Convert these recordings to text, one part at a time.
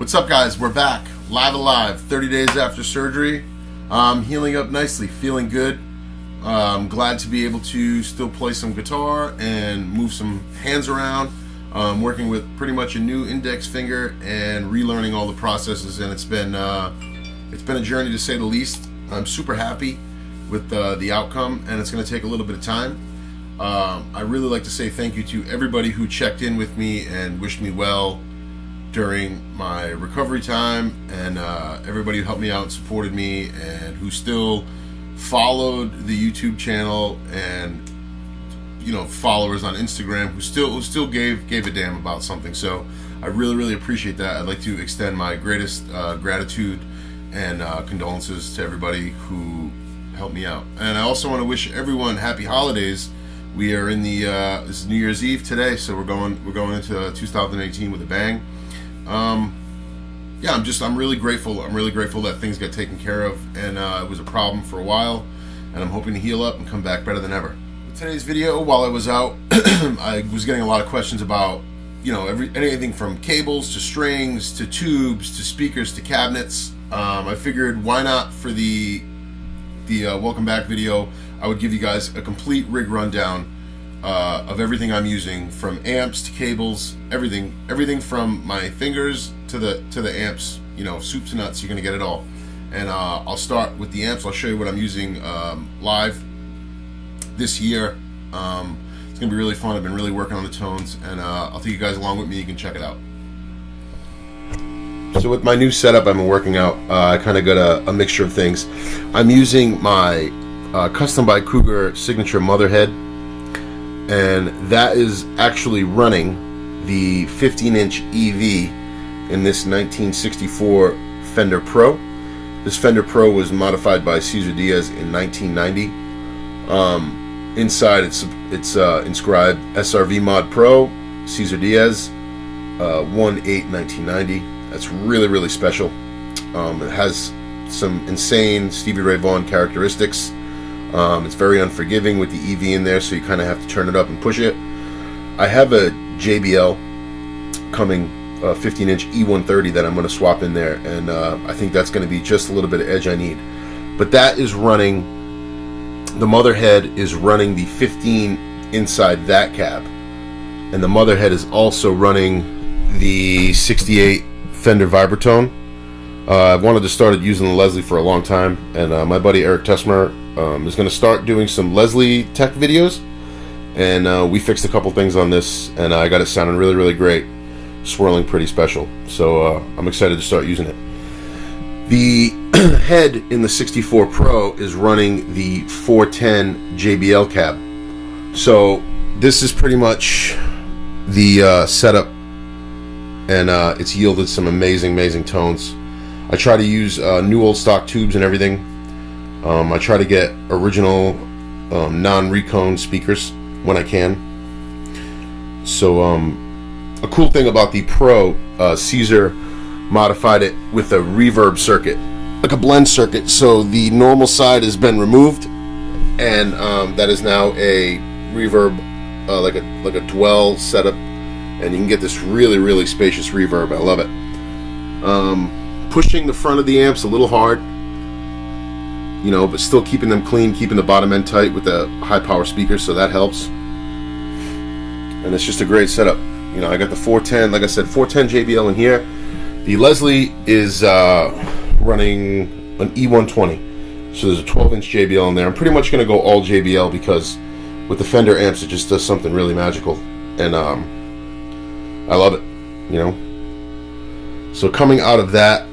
What's up, guys? We're back, live alive, 30 days after surgery. Healing up nicely, feeling good. Glad to be able to still play some guitar and move some hands around. Working with pretty much a new index finger and relearning all the processes, and it's been a journey to say the least. I'm super happy with the outcome, and it's going to take a little bit of time. I really like to say thank you to everybody who checked in with me and wished me well during my recovery time, and everybody who helped me out and supported me, and who still followed the YouTube channel, and followers on Instagram who still gave a damn about something. So I really appreciate that. I'd like to extend my greatest gratitude and condolences to everybody who helped me out. And I also want to wish everyone happy holidays. We are in the this is New Year's Eve today, so we're going into 2018 with a bang. Yeah, I'm really grateful. I'm really grateful that things got taken care of, and it was a problem for a while, and I'm hoping to heal up and come back better than ever. In today's video, while I was out, I was getting a lot of questions about, anything from cables to strings to tubes to speakers to cabinets. I figured, why not, for the welcome back video, I would give you guys a complete rig rundown of everything I'm using, from amps to cables, everything from my fingers to the amps, soup to nuts. You're gonna get it all. And I'll start with the amps. I'll show you what I'm using live this year. It's gonna be really fun. I've been really working on the tones, and I'll take you guys along with me. You can check it out. So with my new setup I've been working out, I kind of got a mixture of things. I'm using my custom by Cougar signature motherhead, and that is actually running the 15-inch EV in this 1964 Fender Pro. This Fender Pro was modified by Cesar Diaz in 1990. Inside it's inscribed SRV Mod Pro, Cesar Diaz, 1/8/1990. That's really special. It has some insane Stevie Ray Vaughan characteristics. It's very unforgiving with the EV in there, so you kind of have to turn it up and push it. I have a JBL coming 15-inch E130 that I'm going to swap in there, and I think that's going to be just a little bit of edge I need. But that is running, the motherhead is running the 15 inside that cab, and the motherhead is also running the 68 Fender Vibratone. I've wanted to start using the Leslie for a long time, and my buddy Eric Tessmer is going to start doing some Leslie tech videos, and we fixed a couple things on this, and I got it sounding really great, swirling pretty special. So I'm excited to start using it. The head in the 64 Pro is running the 410 JBL cab. So this is pretty much the setup, and it's yielded some amazing tones. I try to use new old stock tubes and everything. I try to get original non-recone speakers when I can. So a cool thing about the Pro, Cesar modified it with a reverb circuit, like a blend circuit. So the normal side has been removed, and that is now a reverb, like a dwell setup, and you can get this really spacious reverb. I love it. Pushing the front of the amps a little hard, but still keeping them clean, keeping the bottom end tight with the high power speakers, so that helps. And it's just a great setup. I got the 410, like I said, 410 JBL in here. The Leslie is running an E120, so there's a 12-inch JBL in there. I'm pretty much going to go all JBL, because with the Fender amps it just does something really magical, and I love it. So coming out of that,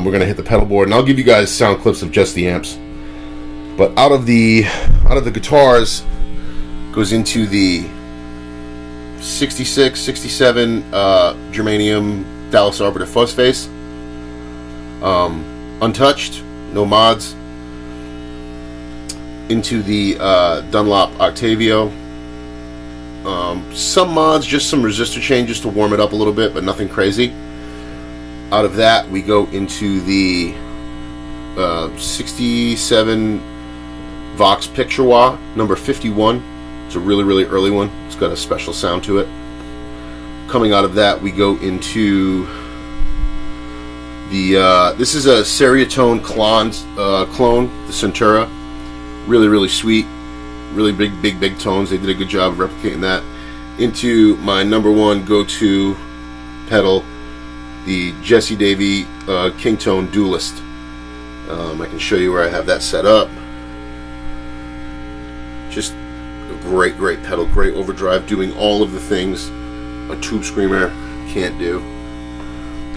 we're gonna hit the pedal board, and I'll give you guys sound clips of just the amps. But out of the guitars goes into the 66, 67 germanium Dallas Arbiter fuzz face, untouched, no mods. Into the Dunlop Octavio, some mods, just some resistor changes to warm it up a little bit, but nothing crazy. Out of that we go into the 67 Vox Picture Wah number 51. It's a really early one. It's got a special sound to it. coming out of that, we go into the this is a Seriatone clone, the Centura. Really, really sweet, really big tones. They did a good job of replicating that into my #1 go-to pedal, the Jesse Davey Kingtone Duelist. I can show you where I have that set up. Just a great pedal, great overdrive, doing all of the things a tube screamer can't do.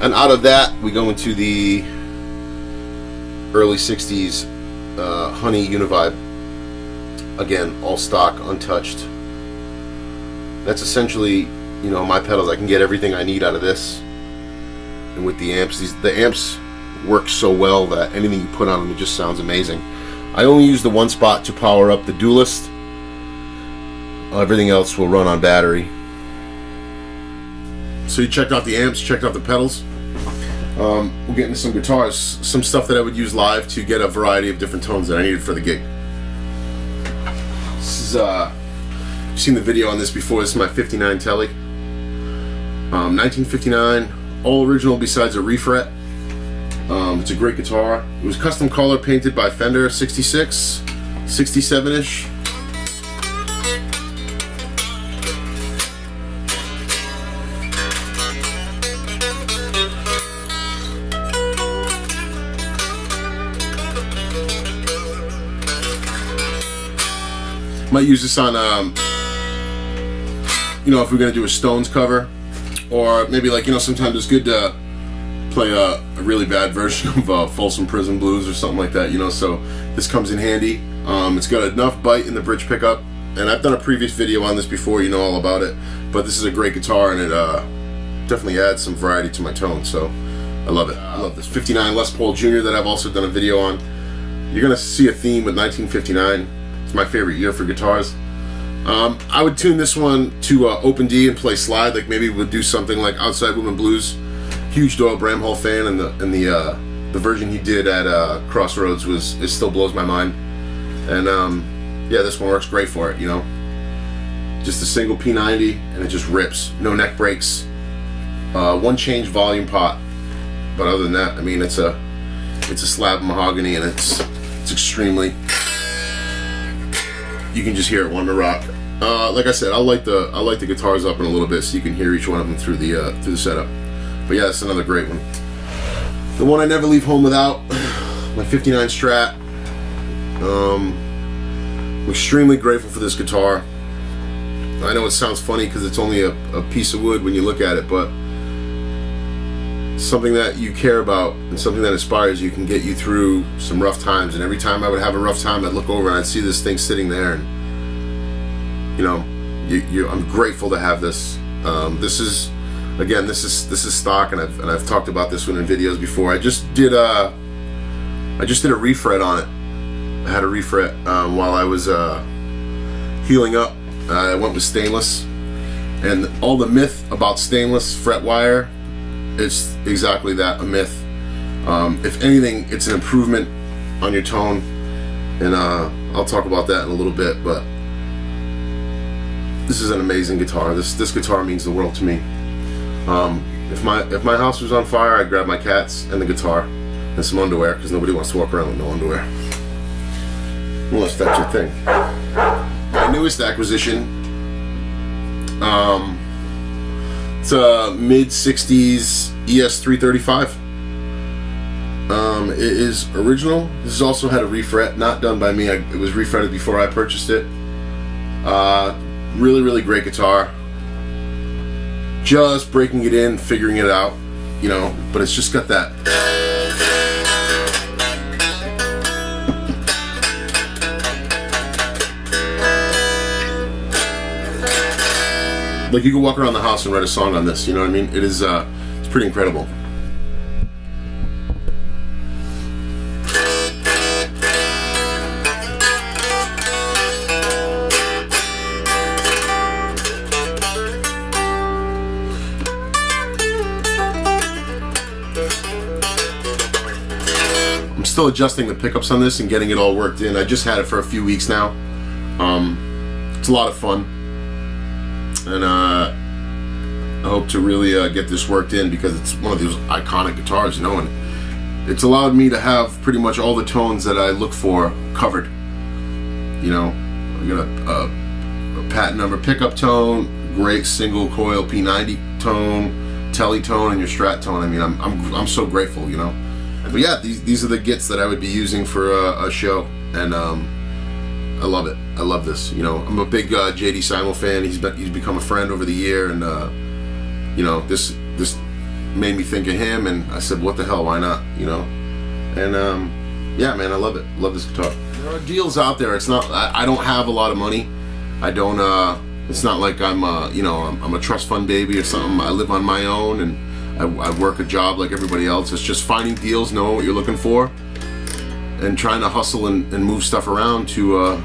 And out of that, we go into the early 60s Honey Univibe. Again, all stock, untouched. That's essentially, you know, my pedals. I can get everything I need out of this. And with the amps, the amps work so well that anything you put on them, it just sounds amazing. I only use the one spot to power up the Duelist. Everything else will run on battery. So you checked out the amps, checked out the pedals. We'll get into some guitars, some stuff that I would use live to get a variety of different tones that I needed for the gig. This is, you've seen the video on this before. This is my 59 Tele. 1959, all original besides a refret. It's a great guitar. It was custom color painted by Fender, 66, 67-ish. Might use this on, you know, if we're gonna do a Stones cover, or maybe like, you know, sometimes it's good to play a really bad version of Folsom Prison Blues or something like that, you know. So this comes in handy. It's got enough bite in the bridge pickup, and I've done a previous video on this before, you know all about it. But this is a great guitar, and it definitely adds some variety to my tone. So I love it. I love this 59 Les Paul Jr. that I've also done a video on. You're gonna see a theme with 1959. My favorite year for guitars. I would tune this one to open D and play slide, like maybe we'd do something like Outside Woman Blues. Huge Doyle Bramhall fan, and the version he did at Crossroads it still blows my mind. And yeah, this one works great for it, you know. Just a single P90, and it just rips. No neck breaks. One change volume pot, but other than that, I mean, it's a slab of mahogany, and it's extremely. You can just hear it wanting to rock. Like I said, I'll light the guitars up in a little bit so you can hear each one of them through the setup. But yeah, that's another great one. The one I never leave home without, my 59 Strat. I'm extremely grateful for this guitar. I know it sounds funny because it's only a piece of wood when you look at it, but something that you care about and something that inspires you can get you through some rough times. And every time I would have a rough time, I'd look over and I'd see this thing sitting there, and you know, I'm grateful to have this. This is stock, and I've talked about this one in videos before. I just did a refret on it. I had a refret while I was healing up. I went with stainless, and all the myth about stainless fret wire, it's exactly that, a myth. If anything, it's an improvement on your tone, and I'll talk about that in a little bit. But this is an amazing guitar. This guitar means the world to me. If my house was on fire, I'd grab my cats and the guitar and some underwear, because nobody wants to walk around with no underwear, unless that's your thing. My newest acquisition. It's a mid-60s ES335. It is original. This has also had a refret, not done by me. It was refretted before I purchased it. Really, really great guitar. Just breaking it in, figuring it out, you know, but it's just got that. Like, you can walk around the house and write a song on this, you know what I mean? It is, it's pretty incredible. I'm still adjusting the pickups on this and getting it all worked in. I just had it for a few weeks now. It's a lot of fun. And hope to really get this worked in, because it's one of those iconic guitars, you know, and it's allowed me to have pretty much all the tones that I look for covered. You know, I got a patent number pickup tone, great single coil P90 tone, telly tone, and your Strat tone. I mean, I'm so grateful, you know. But yeah, these are the gits that I would be using for a show, and I love it. I love this. You know, I'm a big JD Simon fan. He's become a friend over the year, and you know, this made me think of him, and I said, what the hell, why not? You know, and yeah, man, I love it. Love this guitar. There are deals out there. It's not. I don't have a lot of money. I don't. It's not like I'm you know, I'm a trust fund baby or something. I live on my own, and I work a job like everybody else. It's just finding deals, knowing what you're looking for, and trying to hustle and move stuff around to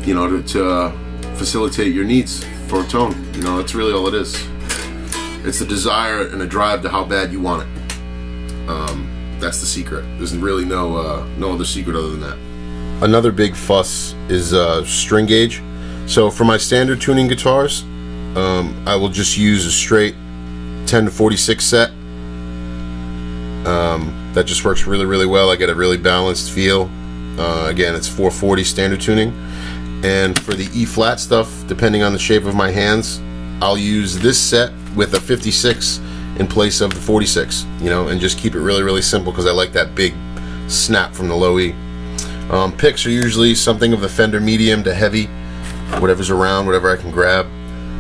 you know, to facilitate your needs for a tone. You know, that's really all it is. It's a desire and a drive to how bad you want it. That's the secret. There's really no other secret other than that. Another big fuss is string gauge. So for my standard tuning guitars, I will just use a straight 10 to 46 set. That just works really, really well. I get a really balanced feel. Again, it's 440 standard tuning. And for the E flat stuff, depending on the shape of my hands, I'll use this set with a 56 in place of the 46, you know, and just keep it really, really simple, because I like that big snap from the low E. Picks are usually something of the Fender medium to heavy, whatever's around, whatever I can grab.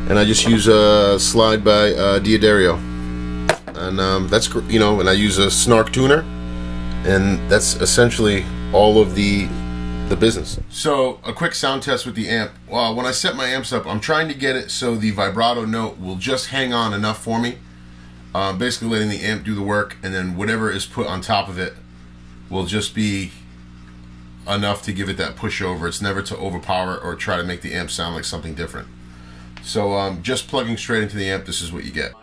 And I just use a slide by Diodario. And that's, you know, and I use a Snark tuner, and that's essentially all of the business. So a quick sound test with the amp. When I set my amps up, I'm trying to get it so the vibrato note will just hang on enough for me. Basically letting the amp do the work, and then whatever is put on top of it will just be enough to give it that pushover. It's never to overpower or try to make the amp sound like something different. So just plugging straight into the amp, this is what you get.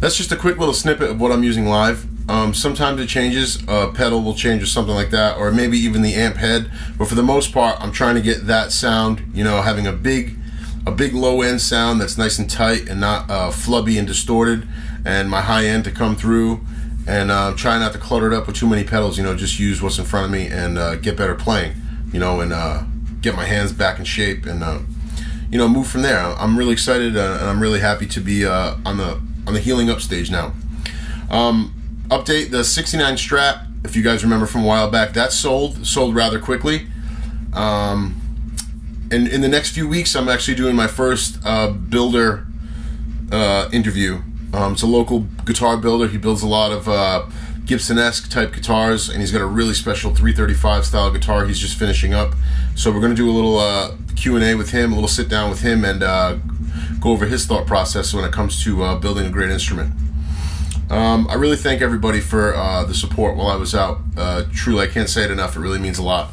That's just a quick little snippet of what I'm using live. Sometimes it changes, pedal will change or something like that, or maybe even the amp head. But for the most part, I'm trying to get that sound, you know, having a big low end sound that's nice and tight and not flubby and distorted, and my high end to come through, and try not to clutter it up with too many pedals. You know, just use what's in front of me and get better playing, you know, and get my hands back in shape and you know, move from there. I'm really excited and I'm really happy to be on the healing up stage now. Update: the 69 Strat, if you guys remember from a while back, that sold rather quickly. And in the next few weeks, I'm actually doing my first builder interview. It's a local guitar builder. He builds a lot of Gibson-esque type guitars, and he's got a really special 335 style guitar he's just finishing up. So we're going to do a little Q&A with him, a little sit down with him, and go over his thought process when it comes to building a great instrument. I really thank everybody for the support while I was out. Truly, I can't say it enough. It really means a lot.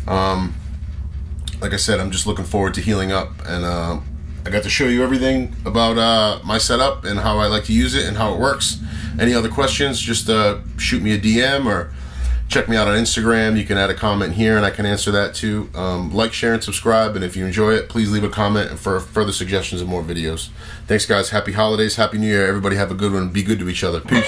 Like I said, I'm just looking forward to healing up, and I got to show you everything about my setup and how I like to use it and how it works. Any other questions, just shoot me a DM or check me out on Instagram. You can add a comment here and I can answer that too. Like, share, and subscribe, and if you enjoy it, please leave a comment for further suggestions of more videos. Thanks guys, happy holidays, happy new year. Everybody have a good one, be good to each other. Peace.